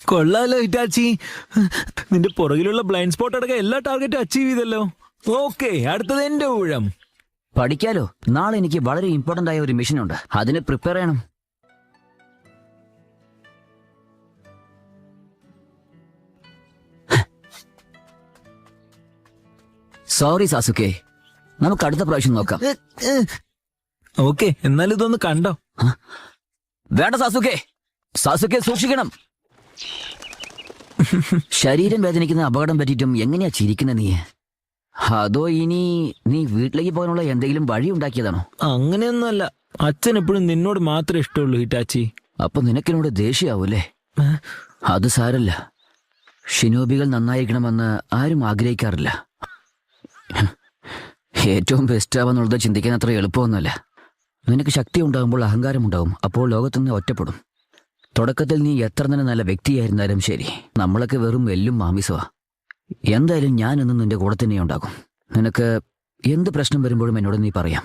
കൊള്ളാലോ ഹിറ്റാച്ചി. നിന്റെ പുറകിലുള്ള ബ്ലൈൻഡ് സ്പോട്ട് അടക്കം എല്ലാ ടാർഗറ്റും അച്ചീവ് ചെയ്തല്ലോ. ഓക്കെ, അടുത്തത് എന്റെ ഊഴം. പഠിക്കാലോ. നാളെ എനിക്ക് വളരെ ഇമ്പോർട്ടന്റ് ആയ ഒരു മിഷൻ ഉണ്ട്, അതിന് പ്രിപ്പയർ ചെയ്യണം. സോറി സാസുക്കെ, നമുക്ക് അടുത്ത പ്രാവശ്യം നോക്കാം. ഓക്കെ, എന്നാലും ഇതൊന്ന് കണ്ടോ. വേണ്ട സാസുക്കെ, സാസുക്കെ സൂക്ഷിക്കണം. ശരീരം വേദനിക്കുന്ന അപകടം പറ്റിയിട്ടും എങ്ങനെയാ ചിരിക്കുന്ന നീ? അതോ ഇനി നീ വീട്ടിലേക്ക് പോകാനുള്ള എന്തെങ്കിലും വഴി ഉണ്ടാക്കിയതാണോ? അങ്ങനെയൊന്നുമല്ല, അച്ഛൻ എപ്പോഴും നിന്നോട് മാത്രമേ ഇഷ്ടമുള്ളൂ ഹിറ്റാച്ചി. അപ്പൊ നിനക്കെന്നോട് ദേഷ്യാവൂല്ലേ? അത് സാരല്ല, ഷിനോബികൾ നന്നായിരിക്കണമെന്ന് ആരും ആഗ്രഹിക്കാറില്ല. ഏറ്റവും ബെസ്റ്റ് ആവാന്നുള്ളത് ചിന്തിക്കാൻ അത്ര എളുപ്പമൊന്നുമല്ല. നിനക്ക് ശക്തി ഉണ്ടാകുമ്പോൾ അഹങ്കാരം ഉണ്ടാവും, അപ്പോൾ ലോകത്തുനിന്ന് ഒറ്റപ്പെടും. തുടക്കത്തിൽ നീ എത്ര തന്നെ നല്ല വ്യക്തിയായിരുന്നാലും ശരി, നമ്മളൊക്കെ വെറും എല്ലും മാമിസമാ. എന്തായാലും ഞാനെന്നും നിന്റെ കൂടെ തന്നെ ഉണ്ടാകും. നിനക്ക് എന്ത് പ്രശ്നം വരുമ്പോഴും എന്നോട് നീ പറയാം.